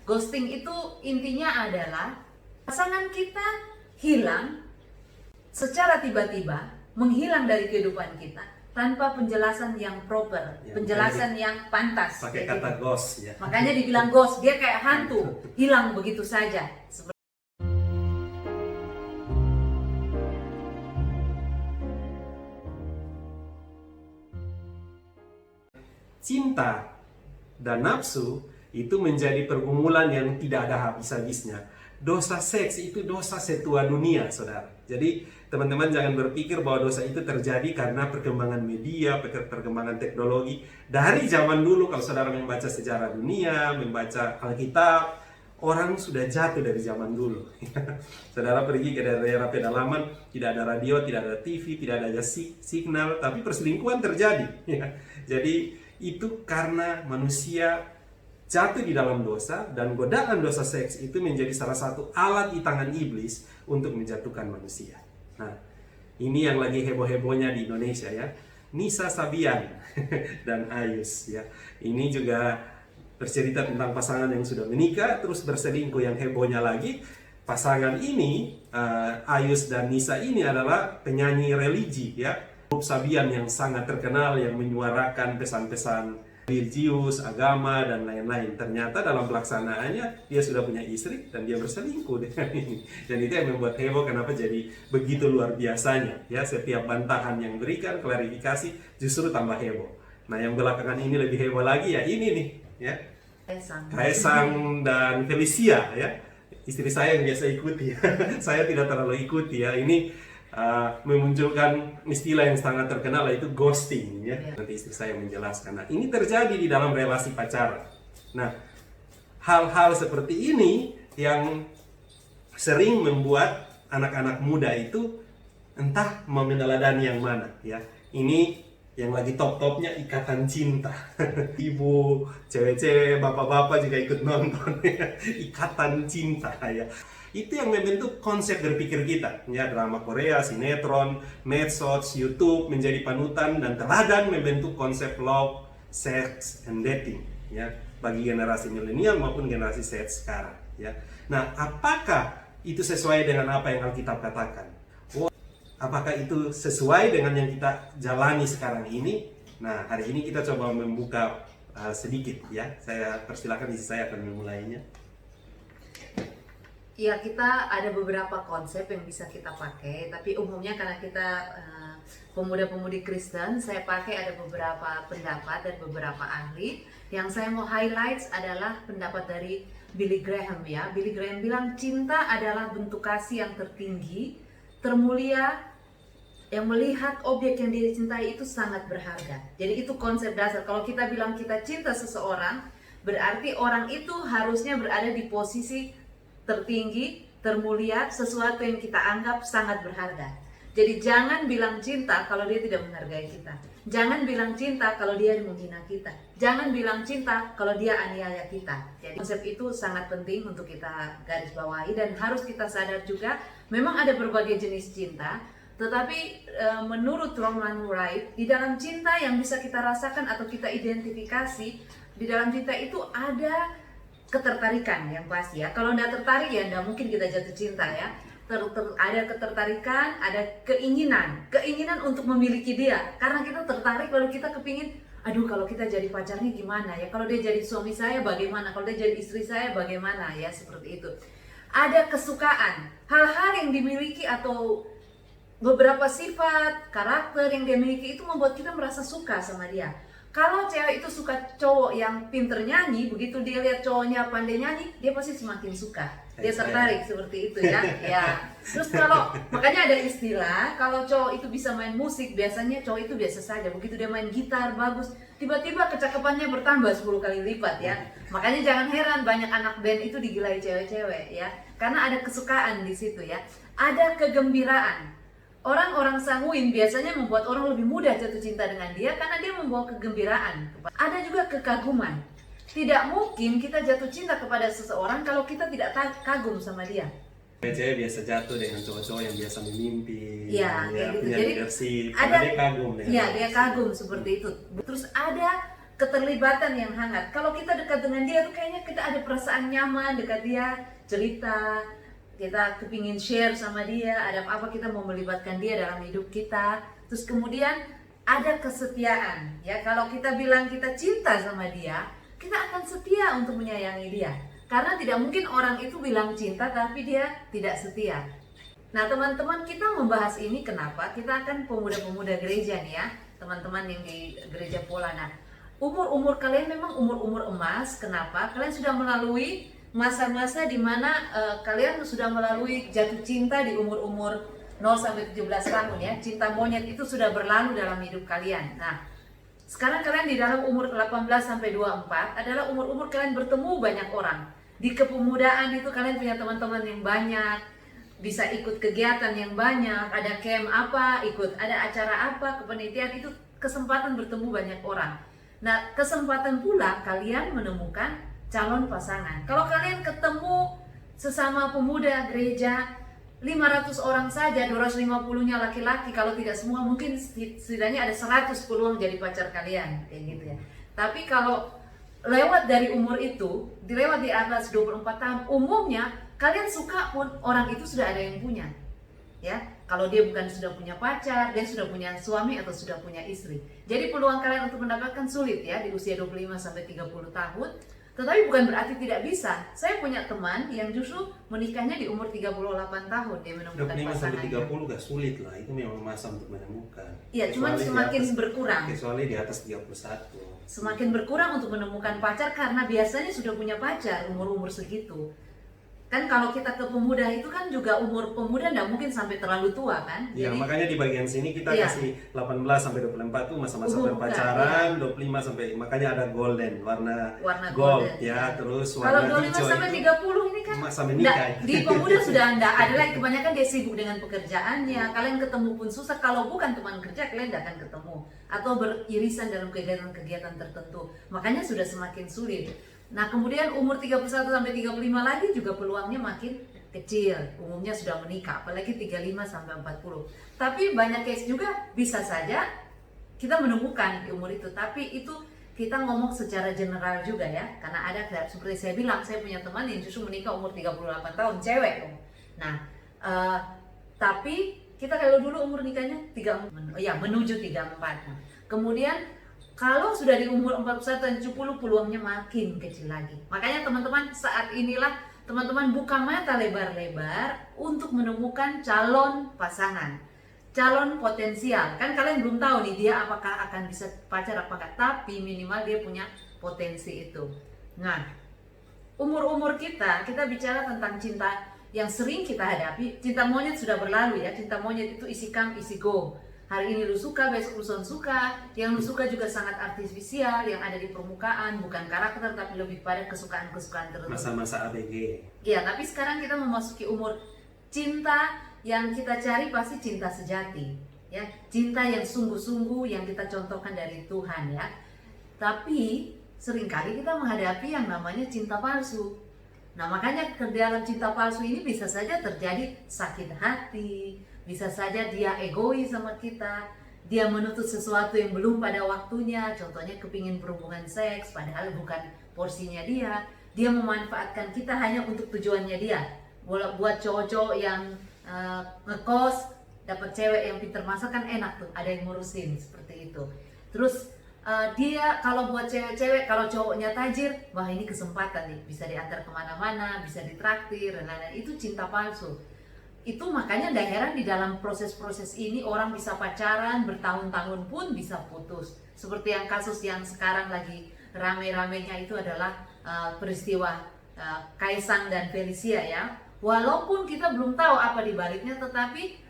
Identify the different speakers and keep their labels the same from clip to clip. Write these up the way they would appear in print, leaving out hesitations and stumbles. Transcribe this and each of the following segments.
Speaker 1: Ghosting itu intinya adalah pasangan kita hilang secara tiba-tiba, menghilang dari kehidupan kita tanpa penjelasan yang proper, penjelasan yang pantas.
Speaker 2: Pakai kata ghost ya.
Speaker 1: Makanya dibilang ghost, dia kayak hantu, hilang begitu saja.
Speaker 2: Cinta dan nafsu itu menjadi pergumulan yang tidak ada habis-habisnya. Dosa seks itu dosa setua dunia, saudara. Jadi teman-teman jangan berpikir bahwa dosa itu terjadi karena perkembangan media, perkembangan teknologi. Dari zaman dulu, kalau saudara membaca sejarah dunia, membaca Alkitab, orang sudah jatuh dari zaman dulu. Saudara pergi ke daerah pedalaman, tidak ada radio, tidak ada TV, tidak ada signal, tapi perselingkuhan terjadi. Jadi itu karena manusia jatuh di dalam dosa, dan godaan dosa seks itu menjadi salah satu alat di tangan iblis untuk menjatuhkan manusia. Nah, ini yang lagi heboh-hebohnya di Indonesia ya. Nisa Sabian dan Ayus ya. Ini juga bercerita tentang pasangan yang sudah menikah terus berselingkuh. Yang hebohnya lagi, pasangan ini Ayus dan Nisa ini adalah penyanyi religi ya. Grup Sabian yang sangat terkenal yang menyuarakan pesan-pesan religius, agama, dan lain-lain. Ternyata dalam pelaksanaannya dia sudah punya istri dan dia berselingkuh dengan ini. Dan itu yang membuat heboh kenapa jadi begitu luar biasanya. Ya, setiap bantahan yang berikan, klarifikasi justru tambah heboh. Nah, yang belakangan ini lebih heboh lagi ya ini nih, ya. Kaisang dan Felicia ya. Istri saya yang biasa ikuti. Saya tidak terlalu ikuti ya. Ini memunculkan istilah yang sangat terkenal yaitu ghosting ya. Nanti istri saya menjelaskan. Nah, ini terjadi di dalam relasi pacaran. Nah, hal-hal seperti ini yang sering membuat anak-anak muda itu entah mau meneladani yang mana ya. Ini yang lagi top-topnya ikatan cinta. Ibu, cewek-cewek, bapak-bapak juga ikut nonton ya. Ikatan cinta ya. Itu yang membentuk konsep berpikir kita ya. Drama Korea, sinetron, medsos, YouTube menjadi panutan dan teladan membentuk konsep love, sex, and dating ya, bagi generasi milenial maupun generasi Z sekarang ya. Nah, apakah itu sesuai dengan apa yang Alkitab katakan? Apakah itu sesuai dengan yang kita jalani sekarang ini? Nah, hari ini kita coba membuka sedikit ya. Saya persilakan, istri saya akan memulainya.
Speaker 1: Ya, kita ada beberapa konsep yang bisa kita pakai, tapi umumnya karena kita pemuda-pemudi Kristen, saya pakai ada beberapa pendapat dan beberapa ahli. Yang saya mau highlight adalah pendapat dari Billy Graham ya. Billy Graham bilang cinta adalah bentuk kasih yang tertinggi, termulia, yang melihat objek yang dia cintai itu sangat berharga. Jadi itu konsep dasar. Kalau kita bilang kita cinta seseorang, berarti orang itu harusnya berada di posisi tertinggi, termulia, sesuatu yang kita anggap sangat berharga. Jadi jangan bilang cinta kalau dia tidak menghargai kita. Jangan bilang cinta kalau dia menghina kita. Jangan bilang cinta kalau dia aniaya kita. Jadi konsep itu sangat penting untuk kita garis bawahi, dan harus kita sadar juga memang ada berbagai jenis cinta. Tetapi menurut Roman Wright, di dalam cinta yang bisa kita rasakan atau kita identifikasi, di dalam cinta itu ada ketertarikan yang pasti ya. Kalau tidak tertarik ya tidak mungkin kita jatuh cinta ya. Ada ketertarikan, ada keinginan untuk memiliki dia. Karena kita tertarik lalu kita kepingin, aduh kalau kita jadi pacarnya gimana ya, kalau dia jadi suami saya bagaimana, kalau dia jadi istri saya bagaimana ya, seperti itu. Ada kesukaan, hal-hal yang dimiliki atau beberapa sifat, karakter yang dia miliki itu membuat kita merasa suka sama dia. Kalau cewek itu suka cowok yang pinter nyanyi, begitu dia lihat cowoknya pandai nyanyi, dia pasti semakin suka. Dia tertarik seperti itu ya. Ya. Terus kalau makanya ada istilah, kalau cowok itu bisa main musik, biasanya cowok itu biasa saja. Begitu dia main gitar bagus, tiba-tiba kecakapannya bertambah 10 kali lipat ya. Makanya jangan heran banyak anak band itu digilai cewek-cewek ya. Karena ada kesukaan di situ ya. Ada kegembiraan. Orang-orang sanguin biasanya membuat orang lebih mudah jatuh cinta dengan dia karena dia membawa kegembiraan. Ada juga kekaguman. Tidak mungkin kita jatuh cinta kepada seseorang kalau kita tidak kagum sama dia.
Speaker 2: Cewek biasa jatuh dengan cowok-cowok yang biasa memimpin,
Speaker 1: ya,
Speaker 2: ya
Speaker 1: gitu.
Speaker 2: punya
Speaker 1: Jadi
Speaker 2: leadership,
Speaker 1: ada,
Speaker 2: dia kagum dengan
Speaker 1: ya, dia kagum seperti itu. Terus ada keterlibatan yang hangat. Kalau kita dekat dengan dia tuh kayaknya kita ada perasaan nyaman dekat dia, cerita, kita kepingin share sama dia, ada apa kita mau melibatkan dia dalam hidup kita. Terus kemudian ada kesetiaan, ya. Kalau kita bilang kita cinta sama dia, kita akan setia untuk menyayangi dia. Karena tidak mungkin orang itu bilang cinta tapi dia tidak setia. Nah teman-teman, kita membahas ini kenapa? Kita akan pemuda-pemuda gereja nih ya, teman-teman yang di gereja Pola. Nah, umur-umur kalian memang umur-umur emas. Kenapa? Kalian sudah melalui masa-masa di mana kalian sudah melalui jatuh cinta di umur-umur 0 sampai 17 tahun ya. Cinta monyet itu sudah berlalu dalam hidup kalian. Nah, sekarang kalian di dalam umur 18 sampai 24 adalah umur-umur kalian bertemu banyak orang. Di kepemudaan itu kalian punya teman-teman yang banyak, bisa ikut kegiatan yang banyak, ada camp apa, ikut ada acara apa, kepanitiaan, itu kesempatan bertemu banyak orang. Nah, kesempatan pula kalian menemukan calon pasangan. Kalau kalian ketemu sesama pemuda gereja 500 orang saja, 250-nya laki-laki, kalau tidak semua mungkin setidaknya ada 100 peluang jadi pacar kalian, kayak gitu ya. Tapi kalau lewat dari umur itu, dilewat di atas 24 tahun, umumnya kalian suka pun orang itu sudah ada yang punya. Ya, kalau dia bukan sudah punya pacar, dia sudah punya suami atau sudah punya istri. Jadi peluang kalian untuk mendapatkan sulit ya di usia 25 sampai 30 tahun. Tetapi bukan berarti tidak bisa. Saya punya teman yang justru menikahnya di umur 38 tahun, dia menemukan
Speaker 2: 25 sampai
Speaker 1: pasangannya.
Speaker 2: 30 gak sulit lah, itu memang masa untuk menemukan.
Speaker 1: Iya, cuman semakin berkurang.
Speaker 2: Kecuali di atas 31.
Speaker 1: Semakin berkurang untuk menemukan pacar karena biasanya sudah punya pacar umur-umur segitu. Kan kalau kita ke pemuda itu kan juga umur pemuda nggak mungkin sampai terlalu tua kan.
Speaker 2: Ya,
Speaker 1: Jadi,
Speaker 2: makanya di bagian sini kita
Speaker 1: iya,
Speaker 2: kasih 18 sampai 24 tuh masa-masa
Speaker 1: umur
Speaker 2: berpacaran, 25 sampai, makanya ada golden, warna gold
Speaker 1: golden,
Speaker 2: ya,
Speaker 1: ya.
Speaker 2: terus
Speaker 1: Kalau
Speaker 2: warna
Speaker 1: 25
Speaker 2: hijau
Speaker 1: sampai
Speaker 2: itu
Speaker 1: 30 ini kan
Speaker 2: masa menikah.
Speaker 1: di pemuda sudah enggak ada lagi, kebanyakan dia sibuk dengan pekerjaannya. Kalian ketemu pun susah, kalau bukan teman kerja kalian tidak akan ketemu atau beririsan dalam kegiatan-kegiatan tertentu. Makanya sudah semakin sulit. Nah, kemudian umur 31 sampai 35 lagi juga peluangnya makin kecil. Umumnya sudah menikah, apalagi 35 sampai 40. Tapi banyak case juga bisa saja kita menemukan di umur itu, tapi itu kita ngomong secara general juga ya, karena ada seperti saya bilang, saya punya teman yang justru menikah umur 38 tahun, cewek dong. Nah, tapi kita kalau dulu umur nikahnya menuju 34. Nah, kemudian kalau sudah di umur 41 dan 70 peluangnya makin kecil lagi. Makanya teman-teman, saat inilah teman-teman buka mata lebar-lebar untuk menemukan calon pasangan, calon potensial. Kan kalian belum tahu nih dia apakah akan bisa pacar apakah, tapi minimal dia punya potensi itu. Nah, umur-umur kita bicara tentang cinta yang sering kita hadapi. Cinta monyet sudah berlalu ya. Cinta monyet itu isi come isi go. Hari ini lu suka, besok lu suka. Yang lu suka juga sangat artifisial, yang ada di permukaan, bukan karakter tapi lebih pada kesukaan-kesukaan tertentu.
Speaker 2: Masa-masa ABG.
Speaker 1: Iya, tapi sekarang kita memasuki umur cinta yang kita cari pasti cinta sejati, ya. Cinta yang sungguh-sungguh yang kita contohkan dari Tuhan ya. Tapi seringkali kita menghadapi yang namanya cinta palsu. Nah, makanya ke dalam cinta palsu ini bisa saja terjadi sakit hati, bisa saja dia egois sama kita, dia menuntut sesuatu yang belum pada waktunya, contohnya kepingin berhubungan seks padahal bukan porsinya dia memanfaatkan kita hanya untuk tujuannya dia. Buat cowok-cowok yang ngekos, dapat cewek yang pintar masak kan enak tuh, ada yang ngurusin seperti itu. Terus dia kalau buat cewek-cewek, kalau cowoknya tajir, wah ini kesempatan nih, bisa diantar kemana-mana, bisa ditraktir dan lain-lain. Itu cinta palsu. Itu makanya gak heran di dalam proses-proses ini orang bisa pacaran bertahun-tahun pun bisa putus. Seperti yang kasus yang sekarang lagi rame-ramenya itu adalah peristiwa Kaisang dan Felicia ya. Walaupun kita belum tahu apa di baliknya, tetapi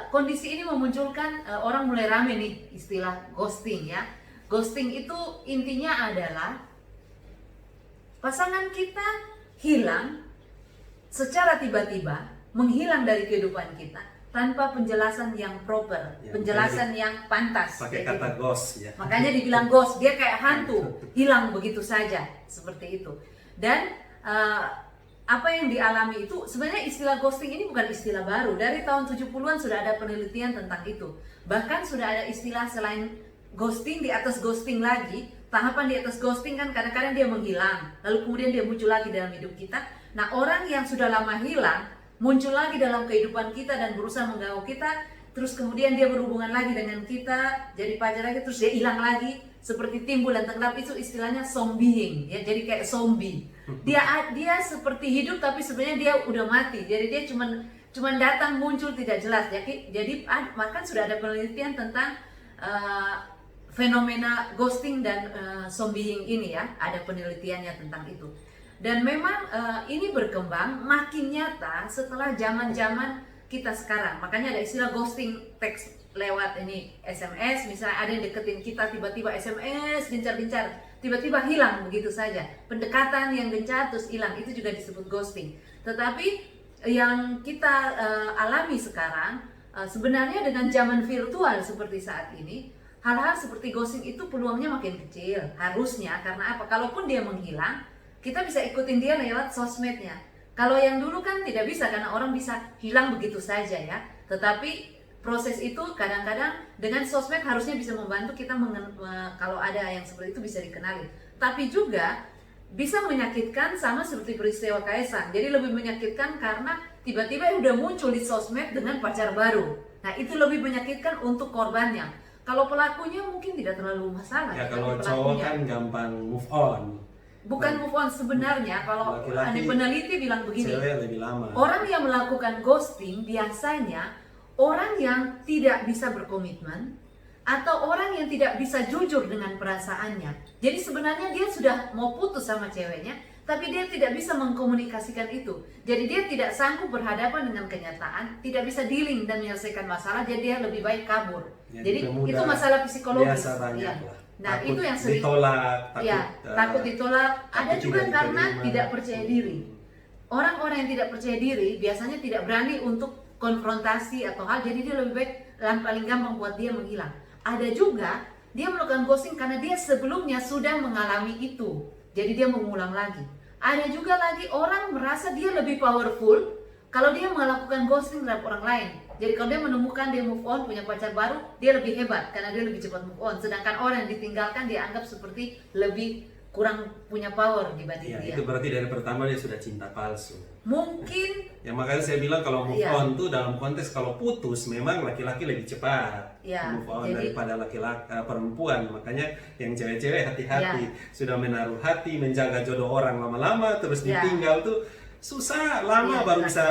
Speaker 1: kondisi ini memunculkan orang mulai rame nih istilah ghosting ya. Ghosting itu intinya adalah pasangan kita hilang secara tiba-tiba, menghilang dari kehidupan kita tanpa penjelasan yang proper,
Speaker 2: ya,
Speaker 1: penjelasan yang pantas.
Speaker 2: Pakai kata ghost ya.
Speaker 1: Makanya dibilang ghost, dia kayak hantu, hilang begitu saja, seperti itu. Dan apa yang dialami itu, sebenarnya istilah ghosting ini bukan istilah baru. Dari tahun 70-an sudah ada penelitian tentang itu. Bahkan sudah ada istilah selain ghosting, di atas ghosting lagi, tahapan di atas ghosting kan kadang-kadang dia menghilang, lalu kemudian dia muncul lagi dalam hidup kita. Nah, orang yang sudah lama hilang muncul lagi dalam kehidupan kita dan berusaha mengganggu kita, terus kemudian dia berhubungan lagi dengan kita, jadi pacar lagi, terus dia hilang lagi, seperti timbul dan tenggelam. Itu istilahnya zombieing, ya, jadi kayak zombie. Dia seperti hidup tapi sebenarnya dia udah mati. Jadi dia cuman datang muncul tidak jelas. Jadi bahkan sudah ada penelitian tentang fenomena ghosting dan zombieing ini, ya, ada penelitiannya tentang itu. Dan memang ini berkembang makin nyata setelah zaman-zaman kita sekarang. Makanya ada istilah ghosting teks lewat ini SMS, misalnya ada yang deketin kita, tiba-tiba SMS gencar-gencar, tiba-tiba hilang begitu saja. Pendekatan yang gencar terus hilang, itu juga disebut ghosting. Tetapi yang kita alami sekarang, sebenarnya dengan zaman virtual seperti saat ini, hal-hal seperti ghosting itu peluangnya makin kecil, harusnya. Karena apa? Kalaupun dia menghilang, kita bisa ikutin dia lewat sosmednya. Kalau yang dulu kan tidak bisa, karena orang bisa hilang begitu saja, ya. Tetapi proses itu kadang-kadang dengan sosmed harusnya bisa membantu kita kalau ada yang seperti itu bisa dikenali. Tapi juga bisa menyakitkan, sama seperti peristiwa Kaisang. Jadi lebih menyakitkan karena tiba-tiba udah muncul di sosmed dengan pacar baru. Nah, itu lebih menyakitkan untuk korbannya. Kalau pelakunya mungkin tidak terlalu masalah.
Speaker 2: Ya, kalau cowok kan gampang move on.
Speaker 1: Bukan move on sebenarnya, kalau ada peneliti bilang begini,
Speaker 2: cewek lebih lama.
Speaker 1: Orang yang melakukan ghosting biasanya orang yang tidak bisa berkomitmen atau orang yang tidak bisa jujur dengan perasaannya. Jadi sebenarnya dia sudah mau putus sama ceweknya, tapi dia tidak bisa mengkomunikasikan itu. Jadi dia tidak sanggup berhadapan dengan kenyataan, tidak bisa dealing dan menyelesaikan masalah, jadi dia lebih baik kabur. Jadi itu masalah psikologis.
Speaker 2: Ya.
Speaker 1: Nah,
Speaker 2: takut
Speaker 1: itu yang sering
Speaker 2: ditolak,
Speaker 1: takut ditolak. Ada juga karena
Speaker 2: diterima.
Speaker 1: tidak percaya diri. Orang-orang yang tidak percaya diri biasanya tidak berani untuk konfrontasi atau hal, jadi dia lebih baik yang paling gampang buat dia menghilang. Ada juga dia melakukan ghosting karena dia sebelumnya sudah mengalami itu, jadi dia mengulang lagi. Ada juga lagi orang merasa dia lebih powerful kalau dia melakukan ghosting terhadap orang lain. Jadi kalau dia menemukan dia move on, punya pacar baru, dia lebih hebat karena dia lebih cepat move on. Sedangkan orang yang ditinggalkan dia anggap seperti lebih kurang punya power dibanding dia.
Speaker 2: Itu berarti dari pertama dia sudah cinta palsu.
Speaker 1: Mungkin.
Speaker 2: Ya makanya saya bilang kalau move on tuh dalam konteks kalau putus memang laki-laki lebih cepat move on daripada laki-laki perempuan. Makanya yang cewek-cewek hati-hati, sudah menaruh hati menjaga jodoh orang lama-lama terus ditinggal tuh susah, lama baru bisa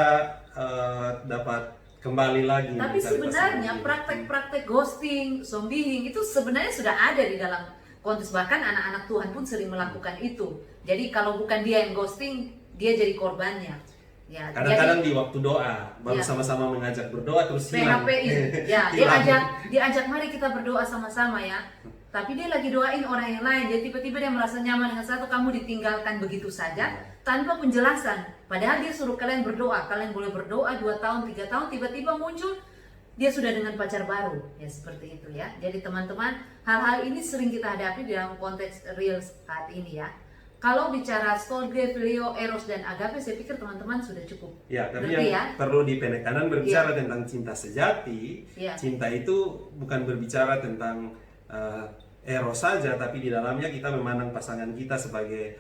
Speaker 2: dapat kembali lagi.
Speaker 1: Tapi sebenarnya praktek-praktek ghosting, zombieing itu sebenarnya sudah ada di dalam konteks, bahkan anak-anak Tuhan pun sering melakukan itu. Jadi kalau bukan dia yang ghosting, dia jadi korbannya. Ya,
Speaker 2: kadang-kadang di waktu doa baru sama-sama mengajak berdoa terus hilang.
Speaker 1: Ya, dia ajak mari kita berdoa sama-sama, ya. Tapi dia lagi doain orang yang lain, jadi tiba-tiba dia merasa nyaman dengan satu, kamu ditinggalkan begitu saja tanpa penjelasan. Padahal dia suruh kalian berdoa, kalian boleh berdoa 2 tahun, 3 tahun, tiba-tiba muncul dia sudah dengan pacar baru, ya seperti itu, ya. Jadi teman-teman, hal-hal ini sering kita hadapi dalam konteks real saat ini, ya. Kalau bicara storge, filio, eros, dan agape, saya pikir teman-teman sudah cukup.
Speaker 2: Ya, tapi yang perlu dipendekkan berbicara tentang cinta sejati. Cinta itu bukan berbicara tentang eros saja, tapi di dalamnya kita memandang pasangan kita sebagai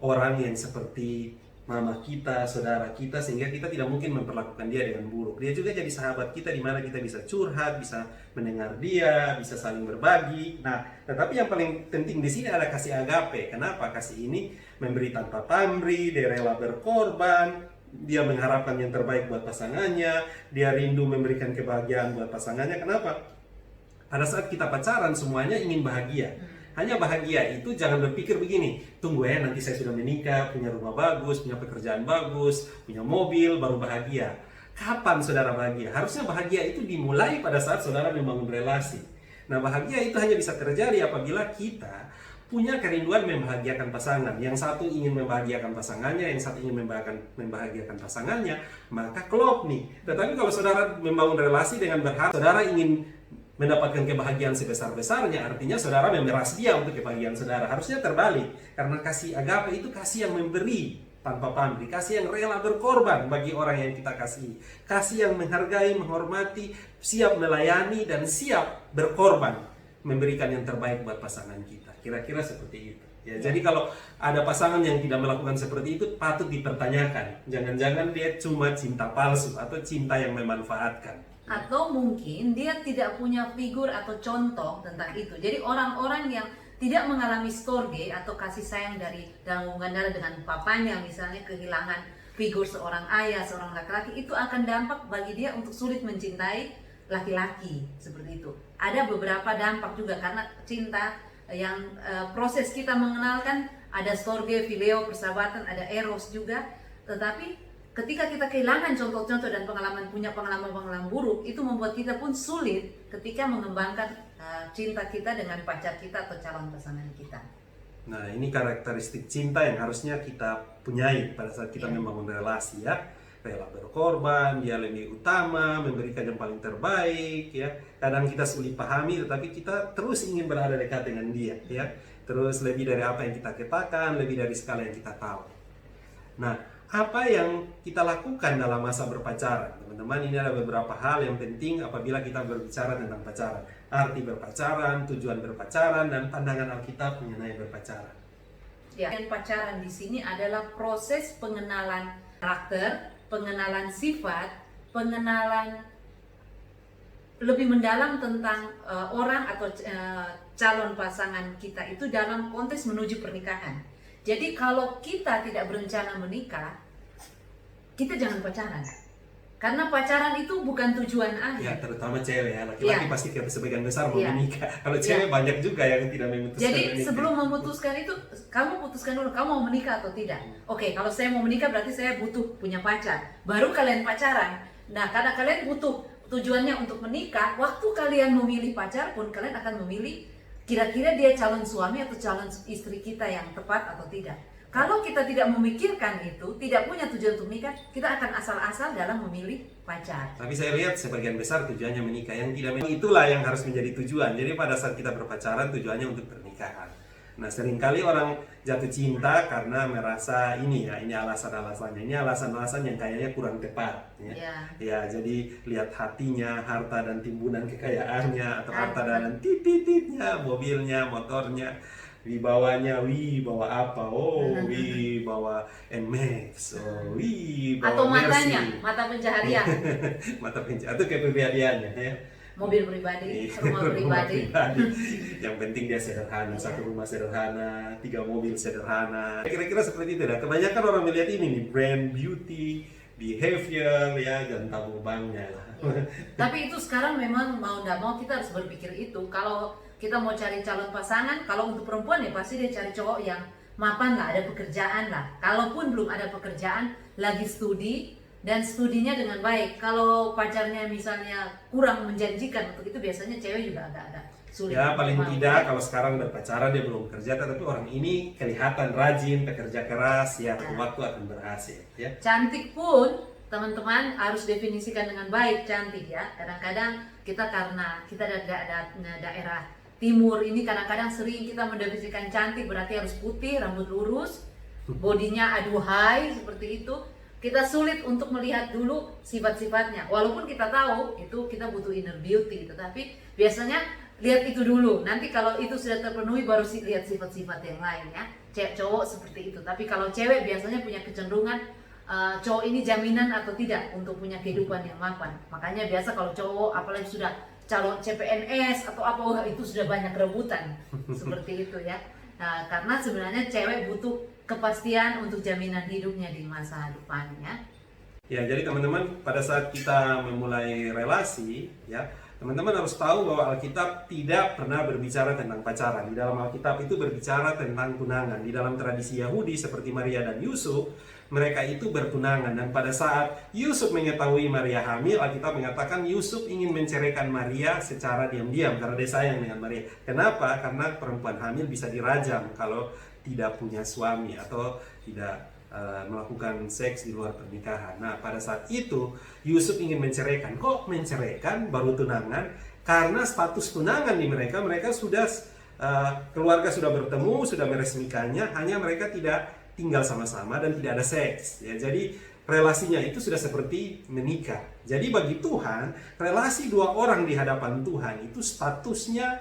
Speaker 2: orang yang seperti mama kita, saudara kita, sehingga kita tidak mungkin memperlakukan dia dengan buruk. Dia juga jadi sahabat kita di mana kita bisa curhat, bisa mendengar dia, bisa saling berbagi. Nah, tetapi yang paling penting di sini ada kasih agape. Kenapa? Kasih ini memberi tanpa pamrih, dia rela berkorban, dia mengharapkan yang terbaik buat pasangannya, dia rindu memberikan kebahagiaan buat pasangannya. Kenapa? Pada saat kita pacaran semuanya ingin bahagia. Hanya bahagia itu jangan berpikir begini, tunggu ya nanti saya sudah menikah, punya rumah bagus, punya pekerjaan bagus, punya mobil, baru bahagia. Kapan saudara bahagia? Harusnya bahagia itu dimulai pada saat saudara membangun relasi. Nah, bahagia itu hanya bisa terjadi apabila kita punya kerinduan membahagiakan pasangan. Yang satu ingin membahagiakan pasangannya, yang satu ingin membahagiakan pasangannya, maka klop nih. Tetapi kalau saudara membangun relasi dengan berharap saudara ingin mendapatkan kebahagiaan sebesar-besarnya, artinya saudara memeras dia untuk kebahagiaan saudara. Harusnya terbalik, karena kasih agape itu kasih yang memberi tanpa pamrih, kasih yang rela berkorban bagi orang yang kita kasihi, kasih yang menghargai, menghormati, siap melayani, dan siap berkorban memberikan yang terbaik buat pasangan kita. Kira-kira seperti itu. Ya, jadi kalau ada pasangan yang tidak melakukan seperti itu, patut dipertanyakan. Jangan-jangan dia cuma cinta palsu atau cinta yang memanfaatkan.
Speaker 1: Atau mungkin dia tidak punya figur atau contoh tentang itu. Jadi orang-orang yang tidak mengalami storge atau kasih sayang dari dalam hubungan darah dengan papanya, misalnya kehilangan figur seorang ayah, seorang laki-laki, itu akan dampak bagi dia untuk sulit mencintai laki-laki seperti itu. Ada beberapa dampak juga karena cinta yang proses kita mengenalkan ada storge, phileo, persahabatan, ada eros juga. Tetapi ketika kita kehilangan contoh-contoh dan punya pengalaman-pengalaman buruk, itu membuat kita pun sulit ketika mengembangkan cinta kita dengan pacar kita atau calon pasangan kita.
Speaker 2: Nah, ini karakteristik cinta yang harusnya kita punyai pada saat kita membangun relasi, ya. Rela berkorban, dia lebih utama, memberikan yang paling terbaik, ya. Kadang kita sulit pahami, tetapi kita terus ingin berada dekat dengan dia, ya. Terus lebih dari apa yang kita katakan, lebih dari segala yang kita tahu. Nah, apa yang kita lakukan dalam masa berpacaran? Teman-teman, ini ada beberapa hal yang penting apabila kita berbicara tentang pacaran. Arti berpacaran, tujuan berpacaran, dan pandangan Alkitab mengenai berpacaran.
Speaker 1: Ya, dan pacaran di sini adalah proses pengenalan karakter, pengenalan sifat, pengenalan lebih mendalam tentang orang atau calon pasangan kita itu dalam konteks menuju pernikahan. Jadi kalau kita tidak berencana menikah, kita jangan pacaran. Karena pacaran itu bukan tujuan akhir.
Speaker 2: Ya, terutama cewek, ya. Laki-laki pasti sebagian besar mau menikah. Kalau cewek banyak juga yang tidak memutuskan.
Speaker 1: Jadi
Speaker 2: menikah.
Speaker 1: sebelum memutuskan itu, kamu putuskan dulu, kamu mau menikah atau tidak. Oke, kalau saya mau menikah berarti saya butuh punya pacar. Baru kalian pacaran. Nah, karena kalian butuh tujuannya untuk menikah, waktu kalian memilih pacar pun kalian akan memilih kira-kira dia calon suami atau calon istri kita yang tepat atau tidak. Kalau kita tidak memikirkan itu, tidak punya tujuan untuk menikah, kita akan asal-asal dalam memilih pacar.
Speaker 2: Tapi saya lihat sebagian besar tujuannya menikah. Yang tidak menikah itulah yang harus menjadi tujuan. Jadi pada saat kita berpacaran tujuannya untuk pernikahan. Nah, seringkali orang jatuh cinta karena merasa ini alasan-alasannya. Ini alasan-alasan yang kayaknya kurang tepat. Ya, jadi lihat hatinya, harta dan timbunan kekayaannya, atau harta dan tititnya, mobilnya, motornya. Wibawanya, bawa apa? Bawa NMAX. Bawa
Speaker 1: atau matanya,
Speaker 2: Mercy.
Speaker 1: mata pencaharian.
Speaker 2: Mata pencaharian, itu kepribadiannya, ya.
Speaker 1: Mobil pribadi, rumah pribadi.
Speaker 2: Yang penting dia sederhana, satu rumah sederhana, 3 mobil sederhana. Kira-kira seperti itu. Kebanyakan orang melihat ini nih, brand, beauty, behavior, ya, dan tabung banknya.
Speaker 1: Tapi itu sekarang memang mau nggak mau kita harus berpikir itu. Kalau kita mau cari calon pasangan, kalau untuk perempuan ya pasti dia cari cowok yang mapan lah, ada pekerjaan lah. Kalaupun belum ada pekerjaan, lagi studi dan studinya dengan baik. Kalau pacarnya misalnya kurang menjanjikan untuk itu, biasanya cewek juga agak-agak sulit.
Speaker 2: Ya, paling tidak kalau sekarang udah pacaran dia belum kerja, tapi orang ini kelihatan rajin, pekerja keras, ya, waktu akan berhasil. Ya.
Speaker 1: Cantik pun teman-teman harus definisikan dengan baik cantik, ya. Kadang-kadang kita karena kita ada daerah timur ini, kadang-kadang sering kita mendefinisikan cantik berarti harus putih, rambut lurus, bodinya aduhai seperti itu. Kita sulit untuk melihat dulu sifat-sifatnya. Walaupun kita tahu itu kita butuh inner beauty, tetapi biasanya lihat itu dulu. Nanti kalau itu sudah terpenuhi baru lihat sifat-sifat yang lain, ya. Cowok seperti itu. Tapi kalau cewek biasanya punya kecenderungan cowok ini jaminan atau tidak untuk punya kehidupan yang mapan. Makanya biasa kalau cowok apalagi sudah calon CPNS atau apa, itu sudah banyak rebutan seperti itu, ya. Nah, karena sebenarnya cewek butuh kepastian untuk jaminan hidupnya di masa depannya.
Speaker 2: Ya, jadi teman-teman, pada saat kita memulai relasi, ya, teman-teman harus tahu bahwa Alkitab tidak pernah berbicara tentang pacaran. Di dalam Alkitab itu berbicara tentang tunangan. Di dalam tradisi Yahudi seperti Maria dan Yusuf, mereka itu bertunangan. Dan pada saat Yusuf mengetahui Maria hamil, Alkitab mengatakan Yusuf ingin menceraikan Maria secara diam-diam karena dia sayang dengan Maria. Kenapa? Karena perempuan hamil bisa dirajam kalau tidak punya suami atau tidak melakukan seks di luar pernikahan. Nah, pada saat itu Yusuf ingin menceraikan. Kok menceraikan baru tunangan? Karena status tunangan di mereka sudah keluarga sudah bertemu, sudah meresmikannya, hanya mereka tidak tinggal sama-sama dan tidak ada seks. Ya, jadi relasinya itu sudah seperti menikah. Jadi bagi Tuhan, relasi 2 orang di hadapan Tuhan itu statusnya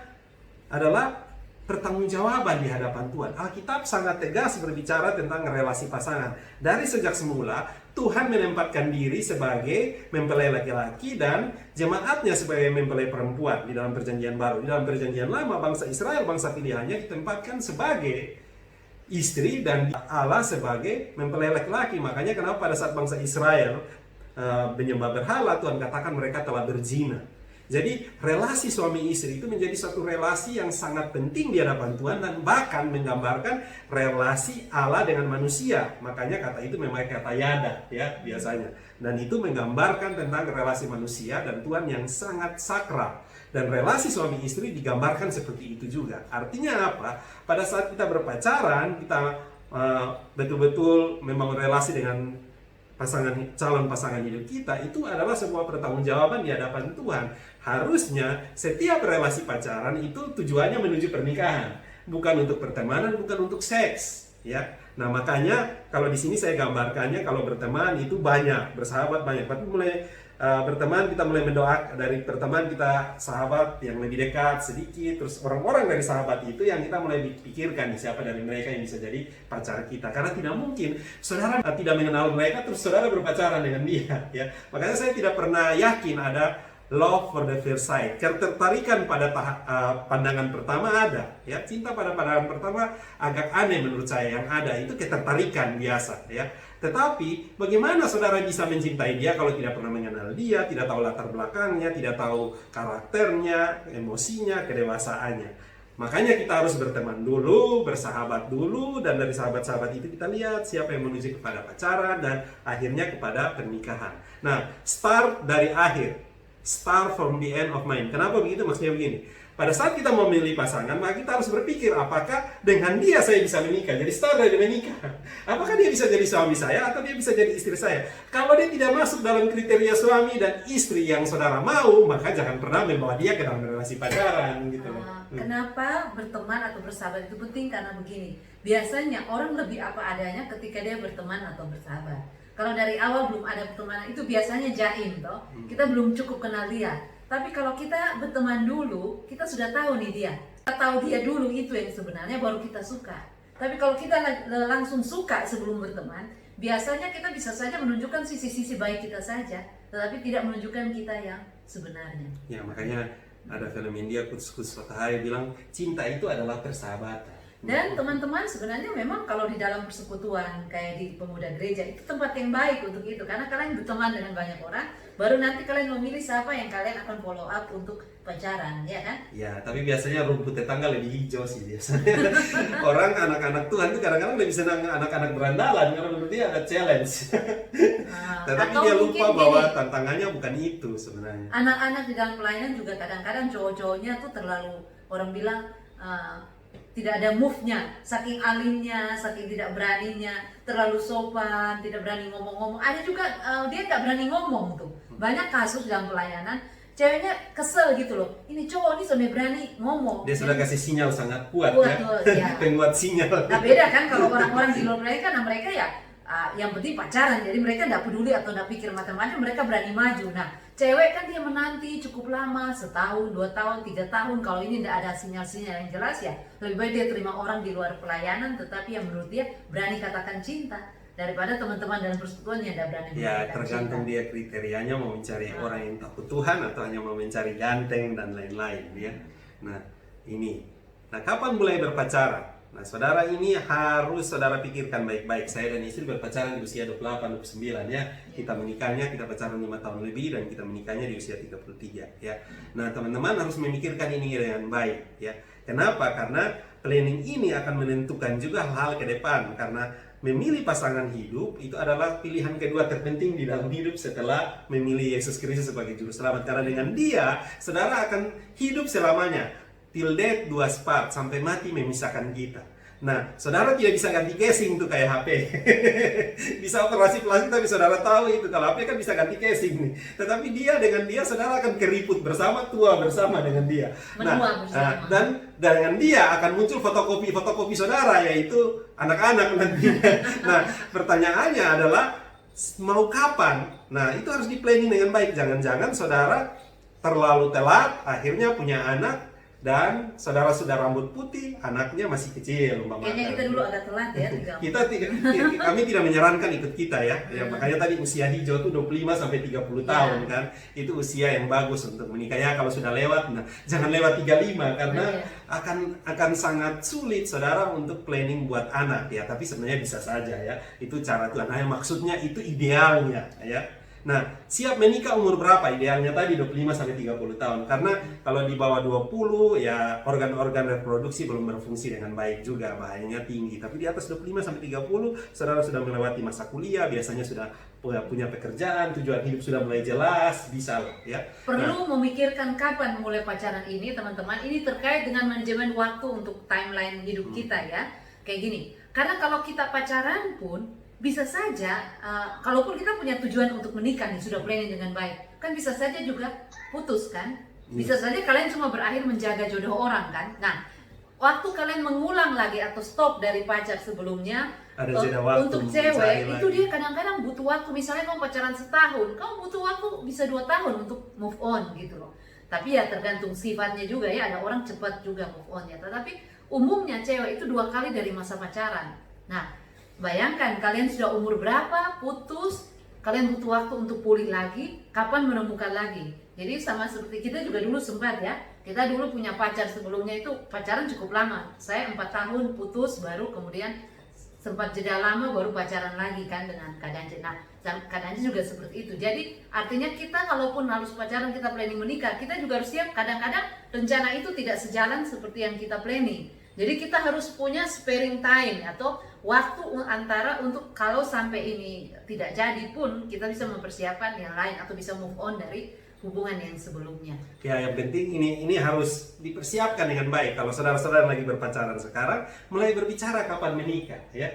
Speaker 2: adalah pertanggungjawaban di hadapan Tuhan. Alkitab sangat tegas berbicara tentang relasi pasangan. Dari sejak semula, Tuhan menempatkan diri sebagai mempelai laki-laki dan jemaatnya sebagai mempelai perempuan di dalam perjanjian baru. Di dalam perjanjian lama, bangsa Israel, bangsa pilihannya ditempatkan sebagai istri dan Allah sebagai mempelai laki-laki. Makanya kenapa pada saat bangsa Israel menyembah berhala, Tuhan katakan mereka telah berzina. Jadi relasi suami istri itu menjadi suatu relasi yang sangat penting di hadapan Tuhan dan bahkan menggambarkan relasi Allah dengan manusia. Makanya kata itu memang kata yada ya biasanya. Dan itu menggambarkan tentang relasi manusia dan Tuhan yang sangat sakral. Dan relasi suami istri digambarkan seperti itu juga. Artinya apa? Pada saat kita berpacaran, kita betul-betul memang relasi dengan calon pasangan hidup kita, itu adalah sebuah pertanggungjawaban di hadapan Tuhan. Harusnya setiap relasi pacaran itu tujuannya menuju pernikahan, bukan untuk pertemanan, bukan untuk seks, ya. Nah, makanya kalau di sini saya gambarkannya kalau berteman itu banyak, bersahabat banyak, tapi mulai berteman kita mulai mendoakan dari berteman kita sahabat yang lebih dekat sedikit, terus orang-orang dari sahabat itu yang kita mulai pikirkan siapa dari mereka yang bisa jadi pacar kita, karena tidak mungkin saudara tidak mengenal mereka terus saudara berpacaran dengan dia ya. Makanya saya tidak pernah yakin ada love for the first sight. Ketertarikan pada pandangan pertama ada, ya. Cinta pada pandangan pertama agak aneh menurut saya. Yang ada itu ketertarikan biasa, ya. Tetapi bagaimana saudara bisa mencintai dia kalau tidak pernah mengenal dia, tidak tahu latar belakangnya, tidak tahu karakternya, emosinya, kedewasaannya. Makanya kita harus berteman dulu, bersahabat dulu, dan dari sahabat-sahabat itu kita lihat siapa yang menuju kepada pacaran dan akhirnya kepada pernikahan. Nah, start dari akhir. Start from the end of mind. Kenapa begitu? Maksudnya begini. Pada saat kita mau memilih pasangan, maka kita harus berpikir apakah dengan dia saya bisa menikah. Jadi start dari menikah. Apakah dia bisa jadi suami saya atau dia bisa jadi istri saya? Kalau dia tidak masuk dalam kriteria suami dan istri yang saudara mau, maka jangan pernah membawa dia ke dalam relasi pacaran gitu loh.
Speaker 1: Kenapa berteman atau bersahabat itu penting? Karena begini. Biasanya orang lebih apa adanya ketika dia berteman atau bersahabat. Kalau dari awal belum ada pertemanan itu biasanya jaim toh. Kita belum cukup kenal dia. Tapi kalau kita berteman dulu, kita sudah tahu nih dia. Kita tahu dia dulu itu yang sebenarnya baru kita suka. Tapi kalau kita langsung suka sebelum berteman, biasanya kita bisa saja menunjukkan sisi-sisi baik kita saja, tetapi tidak menunjukkan kita yang sebenarnya.
Speaker 2: Ya, makanya ada film India Kuts Fatahari bilang cinta itu adalah persahabatan.
Speaker 1: Dan teman-teman sebenarnya memang kalau di dalam persekutuan kayak di pemuda gereja itu tempat yang baik untuk itu, karena kalian berteman dengan banyak orang, baru nanti kalian memilih siapa yang kalian akan follow up untuk pacaran, ya kan?
Speaker 2: Ya, tapi biasanya rumput tetangga lebih hijau sih biasanya. Orang anak-anak Tuhan itu kadang-kadang lebih senang anak-anak berandalan karena menurut dia ada challenge. Tetapi dia lupa bahwa tantangannya bukan itu sebenarnya.
Speaker 1: Anak-anak di dalam pelayanan juga kadang-kadang cowok-cowoknya tuh terlalu, orang bilang tidak ada move-nya, saking alimnya, saking tidak beraninya, terlalu sopan, tidak berani ngomong-ngomong. Ada juga dia nggak berani ngomong tuh. Banyak kasus dalam pelayanan, ceweknya kesel gitu loh. Ini cowok ini sampai berani ngomong.
Speaker 2: Dia sudah kasih sinyal sangat kuat ya.
Speaker 1: Ya.
Speaker 2: Penguat sinyal.
Speaker 1: Nah beda kan kalau orang-orang di luar mereka, nah mereka ya yang penting pacaran. Jadi mereka nggak peduli atau nggak pikir macam-macam, mereka berani maju. Nah cewek kan dia menanti cukup lama, setahun, 2 tahun, 3 tahun. Kalau ini tidak ada sinyal-sinyal yang jelas ya, lebih baik dia terima orang di luar pelayanan, tetapi yang menurut dia berani katakan cinta, daripada teman-teman dalam persekutuan yang tidak berani
Speaker 2: ya, tergantung
Speaker 1: cinta.
Speaker 2: Dia kriterianya mau mencari orang yang takut Tuhan atau hanya mau mencari ganteng dan lain-lain ya. Nah ini, nah kapan mulai berpacaran? Nah saudara, ini harus saudara pikirkan baik-baik. Saya dan istri berpacaran di usia 28-29 ya. Kita menikahnya, kita pacaran 5 tahun lebih dan kita menikahnya di usia 33 ya. Nah teman-teman harus memikirkan ini dengan baik ya. Kenapa? Karena planning ini akan menentukan juga hal-hal ke depan. Karena memilih pasangan hidup itu adalah pilihan kedua terpenting di dalam hidup setelah memilih Yesus Kristus sebagai juru selamat. Karena dengan dia, saudara akan hidup selamanya. Till death do us part, sampai mati memisahkan kita. Nah, saudara tidak bisa ganti casing tuh kayak HP. Bisa operasi plastik, tapi saudara tahu itu kalau HP kan bisa ganti casing nih. Tetapi dengan dia saudara akan keriput bersama, tua bersama dengan dia. Dan dengan dia akan muncul fotokopi saudara, yaitu anak-anak nantinya. Nah, pertanyaannya adalah mau kapan? Nah, itu harus di planning dengan baik. Jangan-jangan saudara terlalu telat, akhirnya punya anak dan saudara sudah rambut putih, anaknya masih kecil
Speaker 1: Kayaknya kita dulu agak telat ya.
Speaker 2: kami tidak menyarankan ikut kita ya. Makanya tadi usia hijau itu 25 sampai 30 tahun kan. Itu usia yang bagus untuk menikah ya. Kalau sudah lewat, nah jangan lewat 35 karena akan sangat sulit saudara untuk planning buat anak ya. Tapi sebenarnya bisa saja ya. Itu cara Tuhan. Nah, maksudnya itu idealnya ya. Nah, siap menikah umur berapa? Idealnya tadi 25 sampai 30 tahun. Karena kalau di bawah 20 ya organ-organ reproduksi belum berfungsi dengan baik juga, bahayanya tinggi. Tapi di atas 25 sampai 30 saudara sudah melewati masa kuliah, biasanya sudah punya pekerjaan, tujuan hidup sudah mulai jelas, bisa lah ya.
Speaker 1: Perlu memikirkan kapan mulai pacaran ini, teman-teman. Ini terkait dengan manajemen waktu untuk timeline hidup kita ya. Kayak gini. Karena kalau kita pacaran pun bisa saja, kalaupun kita punya tujuan untuk menikah nih, sudah planning dengan baik, kan bisa saja juga putus kan? Bisa saja kalian cuma berakhir menjaga jodoh orang kan? Nah, waktu kalian mengulang lagi atau stop dari pacar sebelumnya,
Speaker 2: ada jeda waktu
Speaker 1: untuk cewek itu dia kadang-kadang butuh waktu. Misalnya kamu pacaran setahun, kamu butuh waktu bisa 2 tahun untuk move on gitu loh. Tapi ya tergantung sifatnya juga ya, ada orang cepat juga move on ya. Tetapi umumnya cewek itu 2 kali dari masa pacaran. Nah, bayangkan kalian sudah umur berapa, putus, kalian butuh waktu untuk pulih lagi, kapan menemukan lagi. Jadi sama seperti kita juga dulu sempat ya, kita dulu punya pacar sebelumnya itu pacaran cukup lama. Saya 4 tahun putus, baru kemudian sempat jeda lama baru pacaran lagi kan dengan Kak Dance. Nah, Kak Dance juga seperti itu. Jadi artinya kita kalaupun harus pacaran, kita planning menikah, kita juga harus siap kadang-kadang rencana itu tidak sejalan seperti yang kita planning. Jadi kita harus punya sparing time atau waktu antara untuk kalau sampai ini tidak jadi pun kita bisa mempersiapkan yang lain atau bisa move on dari hubungan yang sebelumnya.
Speaker 2: Ya, yang penting ini harus dipersiapkan dengan baik. Kalau saudara-saudara lagi berpacaran sekarang, mulai berbicara kapan menikah ya.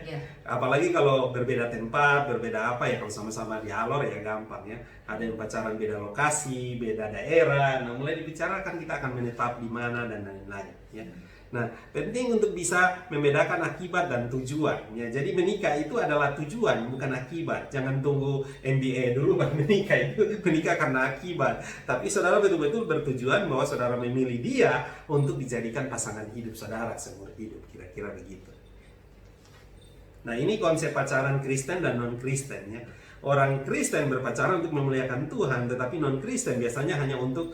Speaker 2: Apalagi kalau berbeda tempat, berbeda apa ya, kalau sama-sama di Alor ya gampang ya. Ada yang pacaran beda lokasi, beda daerah. Nah, mulai dibicarakan kita akan menetap di mana dan lain-lain ya. Nah, penting untuk bisa membedakan akibat dan tujuan. Ya, jadi menikah itu adalah tujuan, bukan akibat. Jangan tunggu MBA dulu baru menikah, itu menikah karena akibat. Tapi saudara betul-betul bertujuan bahwa saudara memilih dia untuk dijadikan pasangan hidup saudara seumur hidup, kira-kira begitu. Nah, ini konsep pacaran Kristen dan non-Kristen ya. Orang Kristen berpacaran untuk memuliakan Tuhan, tetapi non-Kristen biasanya hanya untuk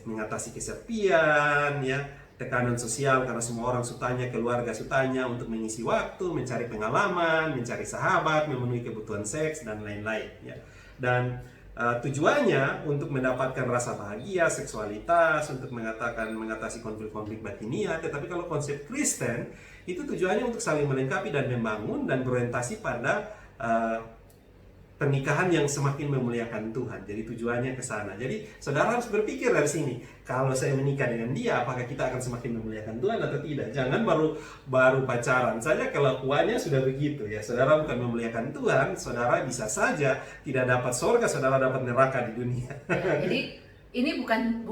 Speaker 2: mengatasi kesepian ya. Tekanan sosial karena semua orang sutanya, keluarga sutanya, untuk mengisi waktu, mencari pengalaman, mencari sahabat, memenuhi kebutuhan seks dan lain-lain ya. Dan tujuannya untuk mendapatkan rasa bahagia, seksualitas, untuk mengatasi konflik-konflik batinia. Tetapi kalau konsep Kristen itu tujuannya untuk saling melengkapi dan membangun dan berorientasi pada pernikahan yang semakin memuliakan Tuhan. Jadi tujuannya ke sana. Jadi saudara harus berpikir dari sini. Kalau saya menikah dengan dia, apakah kita akan semakin memuliakan Tuhan atau tidak? Jangan baru pacaran saja kelakuannya sudah begitu ya. Saudara bukan memuliakan Tuhan, saudara bisa saja tidak dapat surga, saudara dapat neraka di dunia.
Speaker 1: Ya, jadi ini bukan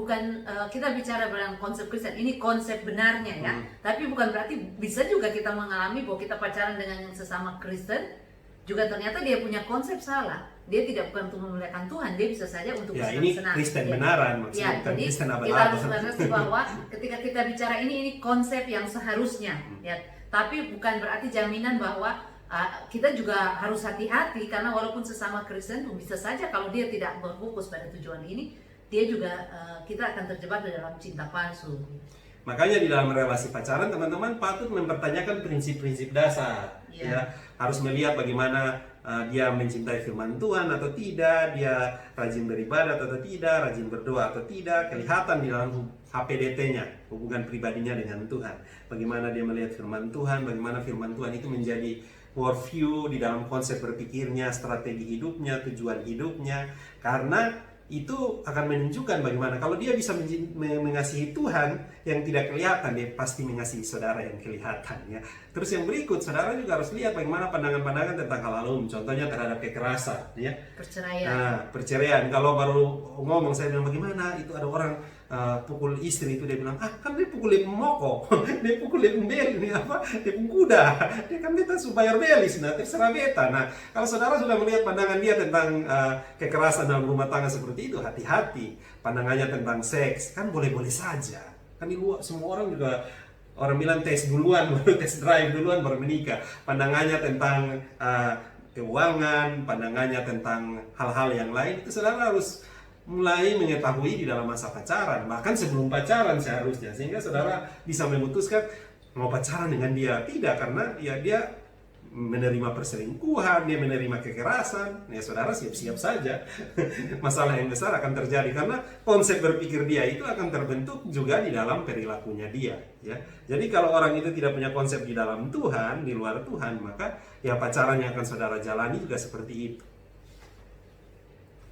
Speaker 1: kita bicara dalam konsep Kristen, ini konsep benarnya ya. Tapi bukan berarti bisa juga kita mengalami bahwa kita pacaran dengan yang sesama Kristen juga ternyata dia punya konsep salah. Dia tidak bukan untuk memuliakan Tuhan, dia bisa saja untuk
Speaker 2: ya, ini Kristen benaran maksudnya, bukan
Speaker 1: jadi
Speaker 2: Kristen
Speaker 1: kita harus mengerti bahwa ketika kita bicara ini konsep yang seharusnya ya. Tapi bukan berarti jaminan bahwa kita juga harus hati-hati, karena walaupun sesama Kristen bisa saja kalau dia tidak berfokus pada tujuan ini, dia juga kita akan terjebak di dalam cinta palsu.
Speaker 2: Makanya di dalam relasi pacaran teman-teman patut mempertanyakan prinsip-prinsip dasar ya. Harus melihat bagaimana dia mencintai firman Tuhan atau tidak, dia rajin beribadah atau tidak, rajin berdoa atau tidak, kelihatan di dalam HPDT-nya, hubungan pribadinya dengan Tuhan. Bagaimana dia melihat firman Tuhan, bagaimana firman Tuhan itu menjadi worldview di dalam konsep berpikirnya, strategi hidupnya, tujuan hidupnya. Karena itu akan menunjukkan bagaimana kalau dia bisa mengasihi Tuhan yang tidak kelihatan, dia pasti mengasihi saudara yang kelihatan ya. Terus yang berikut, saudara juga harus lihat bagaimana pandangan-pandangan tentang hal umum, contohnya terhadap kekerasan ya.
Speaker 1: Perceraian.
Speaker 2: Nah, perceraian, kalau baru ngomong saya bilang bagaimana itu ada orang pukul istri itu, dia bilang kan dia pukul moko, dia pukul bel ini apa, dia pukul kuda, dia kan beta supaya belis, nah terserah beta. Nah kalau saudara sudah melihat pandangan dia tentang kekerasan dalam rumah tangga seperti itu, hati-hati. Pandangannya tentang seks kan boleh-boleh saja Kan di luar semua orang juga, orang bilang tes duluan, baru tes drive duluan, baru menikah. Pandangannya tentang keuangan, pandangannya tentang hal-hal yang lain, itu saudara harus mulai mengetahui di dalam masa pacaran, bahkan sebelum pacaran seharusnya, sehingga saudara bisa memutuskan mau pacaran dengan dia. Tidak, karena ya dia menerima perselingkuhan, dia menerima kekerasan, ya saudara siap-siap saja masalah yang besar akan terjadi, karena konsep berpikir dia itu akan terbentuk juga di dalam perilakunya dia, ya. Jadi kalau orang itu tidak punya konsep di dalam Tuhan, di luar Tuhan, maka ya pacaran yang akan saudara jalani juga seperti itu.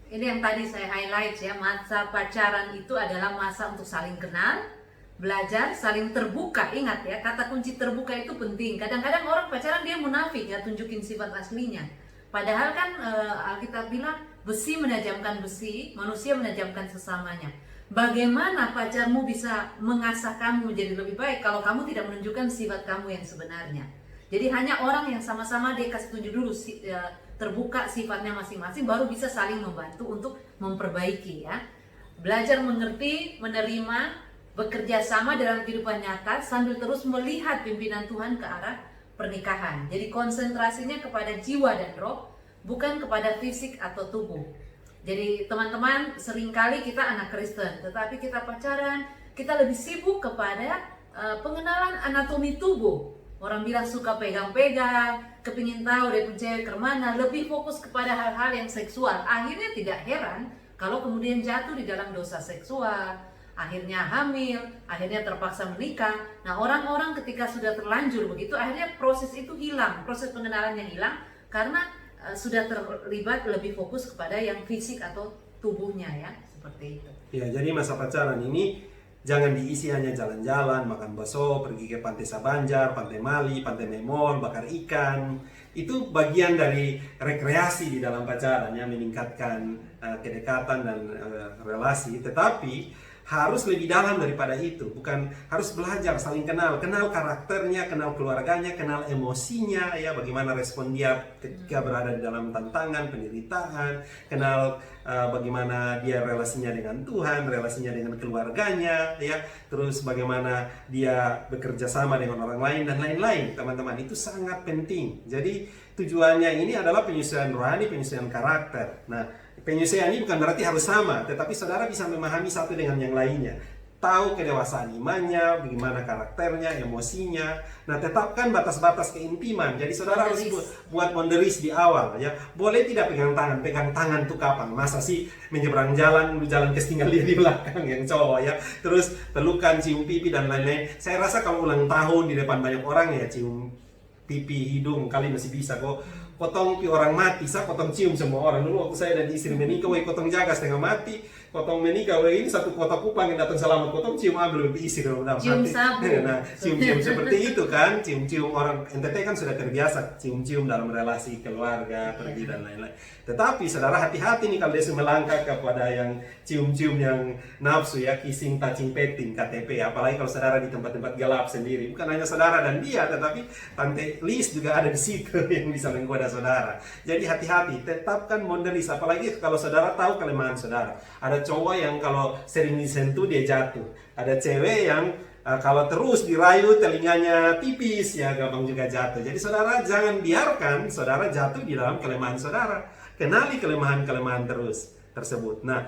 Speaker 1: Ini yang tadi saya highlight ya, masa pacaran itu adalah masa untuk saling kenal, belajar, saling terbuka. Ingat ya, kata kunci terbuka itu penting. Kadang-kadang orang pacaran dia munafik ya, tunjukin sifat aslinya. Padahal kan Alkitab bilang besi menajamkan besi, manusia menajamkan sesamanya. Bagaimana pacarmu bisa mengasah kamu menjadi lebih baik kalau kamu tidak menunjukkan sifat kamu yang sebenarnya? Jadi hanya orang yang sama-sama dia kasih tunjuk dulu terbuka sifatnya masing-masing, baru bisa saling membantu untuk memperbaiki ya. Belajar mengerti, menerima, bekerja sama dalam kehidupan nyata sambil terus melihat pimpinan Tuhan ke arah pernikahan. Jadi konsentrasinya kepada jiwa dan roh, bukan kepada fisik atau tubuh. Jadi teman-teman, seringkali kita anak Kristen, tetapi kita pacaran, kita lebih sibuk kepada pengenalan anatomi tubuh. Orang bilang suka pegang-pegang, kepingin tahu dia cewek kemana, lebih fokus kepada hal-hal yang seksual. Akhirnya tidak heran kalau kemudian jatuh di dalam dosa seksual, akhirnya hamil, akhirnya terpaksa menikah. Nah, orang-orang ketika sudah terlanjur begitu, akhirnya proses itu hilang, proses pengenalannya hilang karena sudah terlibat lebih fokus kepada yang fisik atau tubuhnya ya, seperti itu.
Speaker 2: Ya, jadi masa pacaran ini jangan diisi hanya jalan-jalan, makan bakso, pergi ke Pantai Sabanjar, Pantai Mali, Pantai Memol, bakar ikan. Itu bagian dari rekreasi di dalam pacaran ya, meningkatkan kedekatan dan relasi. Tetapi harus lebih dalam daripada itu, bukan harus belajar saling kenal karakternya, kenal keluarganya, kenal emosinya ya, bagaimana respon dia ketika berada di dalam tantangan, penderitaan, kenal bagaimana dia relasinya dengan Tuhan, relasinya dengan keluarganya ya, terus bagaimana dia bekerja sama dengan orang lain dan lain-lain. Teman-teman, itu sangat penting. Jadi tujuannya ini adalah penyesuaian rohani, penyesuaian karakter. Nah, penyelesaian ini bukan berarti harus sama, tetapi saudara bisa memahami satu dengan yang lainnya. Tahu kedewasaan imannya, bagaimana karakternya, emosinya. Nah, tetapkan batas-batas keintiman. Jadi saudara harus buat boundaries di awal ya. Boleh tidak pegang tangan tuh kapan? Masa sih menyeberang jalan, lu jalan tinggal dia di belakang yang cowok ya. Terus pelukan, cium pipi dan lain-lain. Saya rasa kalau ulang tahun di depan banyak orang ya, cium pipi, hidung, kali masih bisa kok. Potong pi orang mati, saya potong cium semua orang. Dulu waktu saya dan istri menikah, potong jaga setengah mati, potong menikah, ini satu kotak kupang yang datang selamat, potong cium ambil lebih isi dalam
Speaker 1: cium
Speaker 2: mati.
Speaker 1: sabu.
Speaker 2: Nah, cium-cium seperti itu kan, cium-cium orang NTT kan sudah terbiasa cium-cium dalam relasi keluarga, pergi dan lain-lain. Tetapi saudara hati-hati nih kalau dia melangkah kepada yang cium-cium yang nafsu ya, kissing, touching, petting, KTP. Apalagi kalau saudara di tempat-tempat gelap sendiri, bukan hanya saudara dan dia, tetapi Tante Liz juga ada di situ yang bisa menggoda saudara. Jadi hati-hati, tetapkan boundaries. Apalagi kalau saudara tahu kelemahan saudara. Ada cowok yang kalau sering disentuh dia jatuh. Ada cewek yang kalau terus dirayu telinganya tipis ya gampang juga jatuh. Jadi saudara jangan biarkan saudara jatuh di dalam kelemahan saudara. Kenali kelemahan-kelemahan tersebut. Nah,